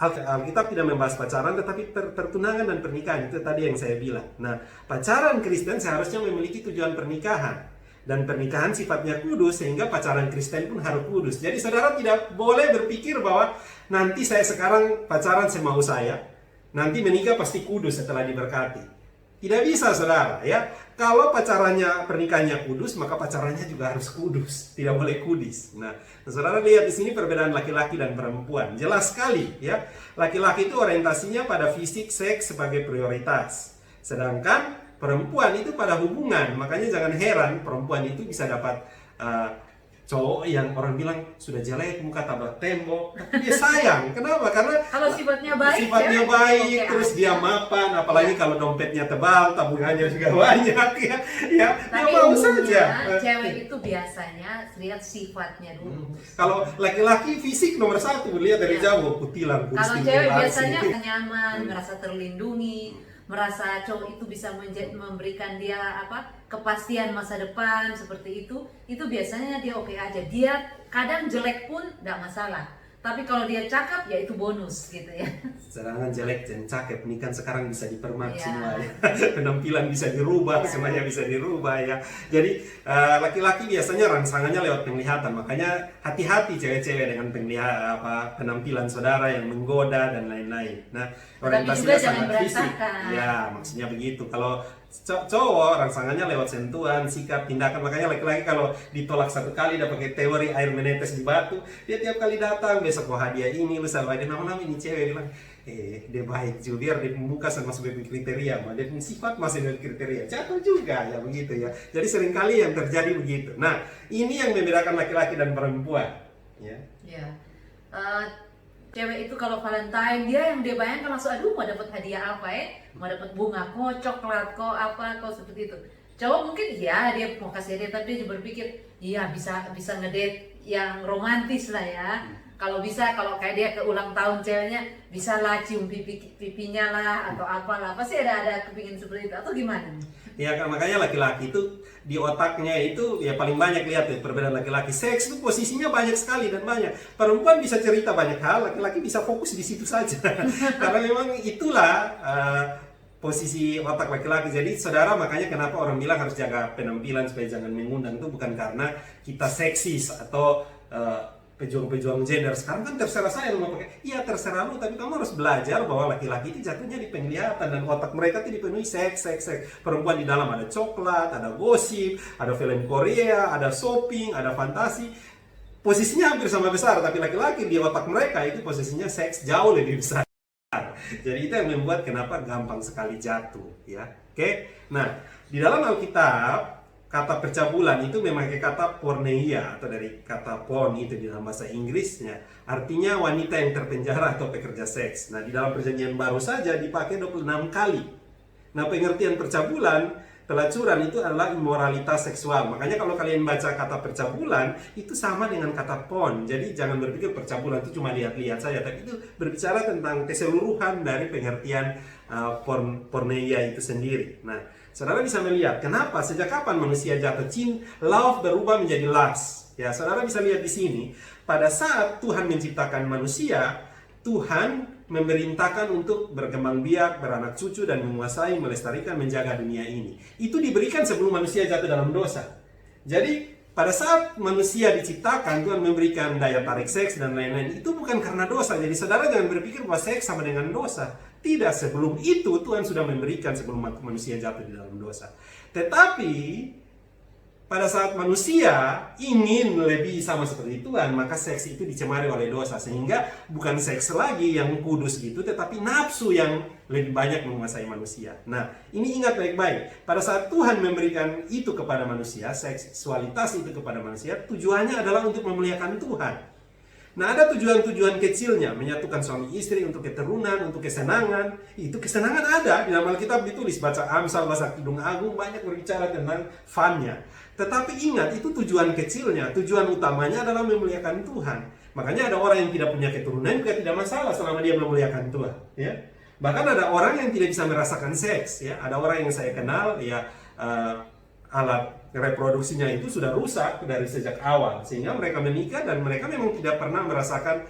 Speaker 2: Alkitab tidak membahas pacaran, tetapi pertunangan dan pernikahan itu tadi yang saya bilang. Nah, pacaran Kristen seharusnya memiliki tujuan pernikahan. Dan pernikahan sifatnya kudus, sehingga pacaran Kristen pun harus kudus. Jadi saudara tidak boleh berpikir bahwa nanti saya sekarang pacaran semau saya, nanti menikah pasti kudus setelah diberkati. Tidak bisa saudara ya. Kalau pernikahannya kudus, maka pacarannya juga harus kudus. Tidak boleh kudis. Nah, saudara lihat di sini perbedaan laki-laki dan perempuan. Jelas sekali ya. Laki-laki itu orientasinya pada fisik, seks sebagai prioritas. Sedangkan perempuan itu pada hubungan. Makanya jangan heran perempuan itu bisa dapat cowok yang orang bilang sudah jelek, muka tabrak tembok, tapi dia sayang. Kenapa? Karena
Speaker 1: kalau sifatnya baik,
Speaker 2: terus dia mapan, apalagi kalau dompetnya tebal, tabungannya juga banyak ya. Ya,
Speaker 1: tapi
Speaker 2: dia mau saja.
Speaker 1: Cewek itu biasanya lihat sifatnya dulu.
Speaker 2: Kalau laki-laki fisik nomor satu, lihat dari jauh, kutilan,
Speaker 1: kalau cewek biasanya nyaman, merasa terlindungi, merasa cowok itu bisa memberikan dia kepastian masa depan seperti itu biasanya dia oke aja. Dia kadang jelek pun tidak masalah, tapi kalau dia cakep ya itu bonus gitu ya.
Speaker 2: Sedangkan jelek dan cakep ini kan sekarang bisa dipermak
Speaker 1: Iya.
Speaker 2: semua ya. Penampilan bisa dirubah,
Speaker 1: Iya.
Speaker 2: semuanya bisa dirubah ya. Jadi laki-laki biasanya rangsangannya lewat penglihatan. Makanya hati-hati cewek-cewek dengan penampilan saudara yang menggoda dan lain-lain. Nah,
Speaker 1: Tapi juga jangan berantakan.
Speaker 2: Ya, maksudnya begitu. Kalau cowok rangsangannya lewat sentuhan, sikap, tindakan. Makanya laki-laki kalau ditolak satu kali udah pakai teori air menetes di batu, dia tiap kali datang besok mau hadiah ini, lusa dia nama-nama ini cewek bilang, dia baik juga, biar dia muka sama sebagai kriteria, dia punya sifat masih dari kriteria, jatuh juga ya begitu ya. Jadi seringkali yang terjadi begitu. Nah, ini yang membedakan laki-laki dan perempuan. Ya.
Speaker 1: Ya. Cewek itu kalau Valentine dia bayangkan langsung, aduh mau dapat hadiah apa ya, mau dapat bunga kok, coklat kok, apa kok, seperti itu. Cowok mungkin ya dia mau kasih hadiah, tapi dia berpikir iya bisa ngedate yang romantis lah ya. Kalau bisa, kalau kayak dia ke ulang tahun ceweknya, bisa lah cium pipinya lah atau apalah, pasti ada kepingin seperti itu, atau gimana?
Speaker 2: Ya, makanya laki-laki itu di otaknya itu ya paling banyak lihat ya perbedaan laki-laki. Seks itu posisinya banyak sekali dan banyak. Perempuan bisa cerita banyak hal, laki-laki bisa fokus di situ saja. Karena memang itulah posisi otak laki-laki. Jadi saudara, makanya kenapa orang bilang harus jaga penampilan supaya jangan mengundang, itu bukan karena kita seksis atau pejuang-pejuang gender. Sekarang kan terserah saya mau pakai, iya terserah lu, tapi kamu harus belajar bahwa laki-laki itu jatuhnya di penglihatan dan otak mereka itu dipenuhi seks. Perempuan di dalam ada coklat, ada gosip, ada film Korea, ada shopping, ada fantasi. Posisinya hampir sama besar, tapi laki-laki di otak mereka itu posisinya seks jauh lebih besar. Jadi itu yang membuat kenapa gampang sekali jatuh, ya. Oke. Nah, di dalam Alkitab kata percabulan itu memakai kata porneia atau dari kata porn itu di dalam bahasa Inggrisnya, artinya wanita yang terpenjara atau pekerja seks. Nah, di dalam Perjanjian Baru saja dipakai 26 kali. Nah, pengertian percabulan, pelacuran itu adalah immoralitas seksual. Makanya kalau kalian baca kata percabulan itu sama dengan kata porn. Jadi jangan berpikir percabulan itu cuma lihat-lihat saja, tapi itu berbicara tentang keseluruhan dari pengertian porneia itu sendiri. Nah, saudara bisa melihat kenapa sejak kapan manusia jatuh cinta, love berubah menjadi lust. Ya, saudara bisa lihat di sini, pada saat Tuhan menciptakan manusia, Tuhan memerintahkan untuk berkembang biak, beranak cucu dan menguasai, melestarikan, menjaga dunia ini. Itu diberikan sebelum manusia jatuh dalam dosa. Jadi pada saat manusia diciptakan, Tuhan memberikan daya tarik seks dan lain-lain. Itu bukan karena dosa. Jadi saudara jangan berpikir bahwa seks sama dengan dosa. Tidak, sebelum itu Tuhan sudah memberikan sebelum manusia jatuh di dalam dosa. Tetapi pada saat manusia ingin lebih sama seperti Tuhan, maka seks itu dicemari oleh dosa. Sehingga bukan seks lagi yang kudus gitu, tetapi nafsu yang lebih banyak menguasai manusia. Nah, ini ingat baik-baik. Pada saat Tuhan memberikan itu kepada manusia, seksualitas itu kepada manusia, tujuannya adalah untuk memuliakan Tuhan. Nah, ada tujuan-tujuan kecilnya, menyatukan suami istri untuk keturunan, untuk kesenangan. Itu kesenangan ada, di dalam Alkitab ditulis, baca Amsal, baca Kidung Agung, banyak berbicara tentang fun-nya. Tetapi ingat, itu tujuan kecilnya, tujuan utamanya adalah memuliakan Tuhan. Makanya ada orang yang tidak punya keturunan juga tidak masalah selama dia memuliakan Tuhan. Ya. Bahkan ada orang yang tidak bisa merasakan seks. Ya. Ada orang yang saya kenal, ya alat reproduksinya itu sudah rusak dari sejak awal, sehingga mereka menikah dan mereka memang tidak pernah merasakan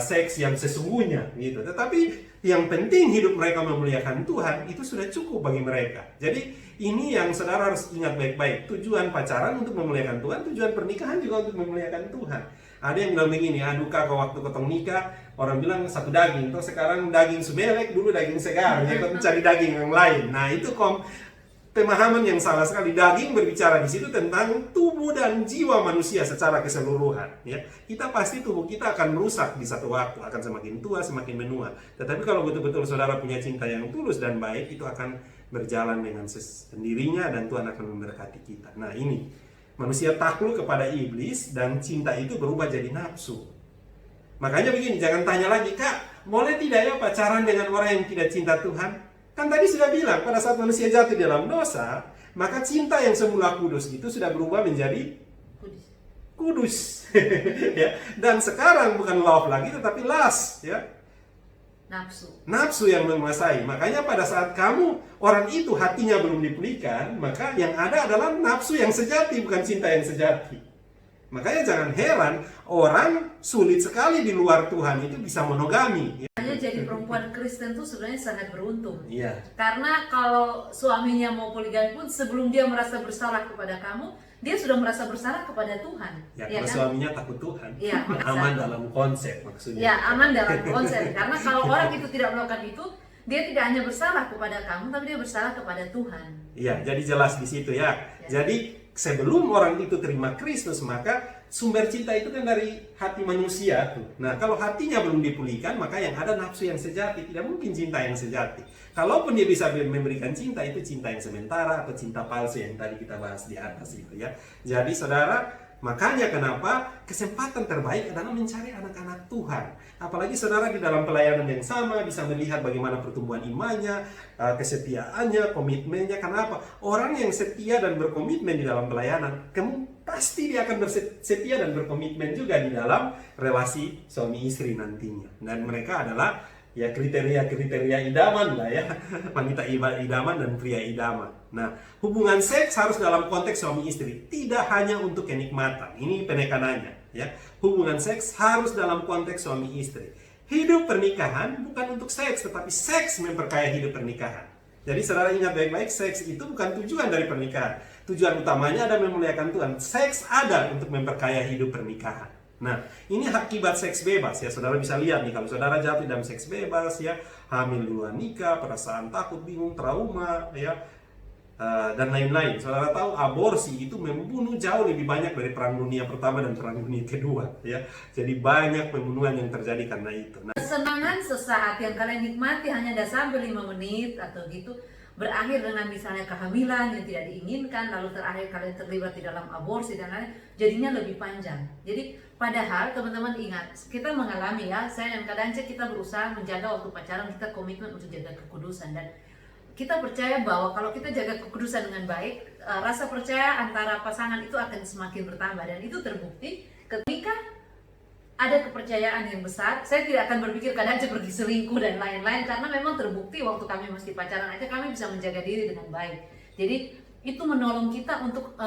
Speaker 2: seks yang sesungguhnya gitu. Tetapi yang penting hidup mereka memuliakan Tuhan, itu sudah cukup bagi mereka. Jadi ini yang saudara harus ingat baik-baik. Tujuan pacaran untuk memuliakan Tuhan, tujuan pernikahan juga untuk memuliakan Tuhan. Ada yang bilang begini, aduh kak, waktu ketong nikah orang bilang satu daging, toh sekarang daging sumelek, dulu daging segar, ya kita mencari daging yang lain. Nah itu pemahaman yang salah sekali. Daging berbicara di situ tentang tubuh dan jiwa manusia secara keseluruhan. Ya, kita pasti tubuh kita akan merusak di satu waktu, akan semakin tua, semakin menua. Tetapi kalau betul-betul saudara punya cinta yang tulus dan baik, itu akan berjalan dengan sendirinya dan Tuhan akan memberkati kita. Nah ini, manusia takluk kepada iblis dan cinta itu berubah jadi nafsu. Makanya begini, jangan tanya lagi, kak, boleh tidak ya pacaran dengan orang yang tidak cinta Tuhan? Kan tadi sudah bilang, pada saat manusia jatuh dalam dosa, maka cinta yang semula kudus itu sudah berubah menjadi kudus. Ya. Dan sekarang bukan love lagi, tetapi lust. Ya. Nafsu yang menguasai. Makanya pada saat orang itu hatinya belum dipulihkan, maka yang ada adalah nafsu yang sejati, bukan cinta yang sejati. Makanya jangan heran orang sulit sekali di luar Tuhan itu bisa monogami.
Speaker 1: Hanya jadi perempuan Kristen tuh sebenarnya sangat beruntung.
Speaker 2: Iya.
Speaker 1: Karena kalau suaminya mau poligami pun sebelum dia merasa bersalah kepada kamu, dia sudah merasa bersalah kepada Tuhan.
Speaker 2: Ya,
Speaker 1: Ya
Speaker 2: kalau
Speaker 1: kan?
Speaker 2: suaminya takut Tuhan.
Speaker 1: Iya,
Speaker 2: Aman dalam konsep maksudnya.
Speaker 1: Ya, aman dalam konsep. Karena kalau orang itu tidak melakukan itu, dia tidak hanya bersalah kepada kamu, tapi dia bersalah kepada Tuhan.
Speaker 2: Iya, jadi jelas di situ ya. Jadi sebelum orang itu terima Kristus, maka sumber cinta itu kan dari hati manusia tuh. Nah, kalau hatinya belum dipulihkan, maka yang ada nafsu yang sejati, tidak mungkin cinta yang sejati. Kalaupun dia bisa memberikan cinta, itu cinta yang sementara atau cinta palsu yang tadi kita bahas di atas itu ya. Jadi saudara, makanya kenapa kesempatan terbaik adalah mencari anak-anak Tuhan. Apalagi saudara di dalam pelayanan yang sama bisa melihat bagaimana pertumbuhan imannya, kesetiaannya, komitmennya. Kenapa? Orang yang setia dan berkomitmen di dalam pelayanan, pasti dia akan bersetia dan berkomitmen juga di dalam relasi suami istri nantinya. Dan mereka adalah ya kriteria idaman lah ya, wanita idaman dan pria idaman. Nah, hubungan seks harus dalam konteks suami istri, tidak hanya untuk kenikmatan. Ini penekanannya ya. Hubungan seks harus dalam konteks suami istri. Hidup pernikahan bukan untuk seks, tetapi seks memperkaya hidup pernikahan. Jadi saudara ingat baik-baik, seks itu bukan tujuan dari pernikahan. Tujuan utamanya adalah memuliakan Tuhan. Seks ada untuk memperkaya hidup pernikahan. Nah, ini akibat seks bebas ya. Saudara bisa lihat nih, kalau saudara jatuh dalam seks bebas ya, hamil duluan nikah, perasaan takut, bingung, trauma ya, dan lain-lain. Saudara tahu aborsi itu membunuh jauh lebih banyak dari Perang Dunia Pertama dan Perang Dunia Kedua ya. Jadi banyak pembunuhan yang terjadi karena itu. Nah,
Speaker 1: kesenangan sesaat yang kalian nikmati hanya ada sampai 5 menit atau gitu, berakhir dengan misalnya kehamilan yang tidak diinginkan, lalu terakhir kalian terlibat di dalam aborsi dan lain, jadinya lebih panjang. Jadi padahal teman-teman ingat, kita mengalami ya, saya dan Kak Dance kita berusaha menjaga waktu pacaran, kita komitmen untuk jaga kekudusan, dan kita percaya bahwa kalau kita jaga kekudusan dengan baik, rasa percaya antara pasangan itu akan semakin bertambah, dan itu terbukti ketika ada kepercayaan yang besar. Saya tidak akan berpikir kadang aja pergi selingkuh dan lain-lain, karena memang terbukti waktu kami masih pacaran aja kami bisa menjaga diri dengan baik. Jadi itu menolong kita untuk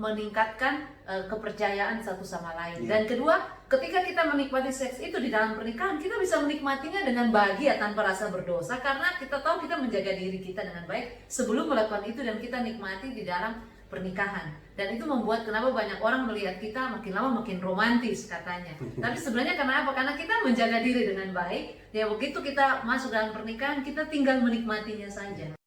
Speaker 1: meningkatkan kepercayaan satu sama lain. Dan kedua, ketika kita menikmati seks itu di dalam pernikahan, kita bisa menikmatinya dengan bahagia tanpa rasa berdosa, karena kita tahu kita menjaga diri kita dengan baik sebelum melakukan itu, dan kita nikmati di dalam pernikahan. Dan itu membuat kenapa banyak orang melihat kita makin lama makin romantis katanya. Tapi sebenarnya karena apa? Karena kita menjaga diri dengan baik. Ya begitu kita masuk dalam pernikahan, kita tinggal menikmatinya saja.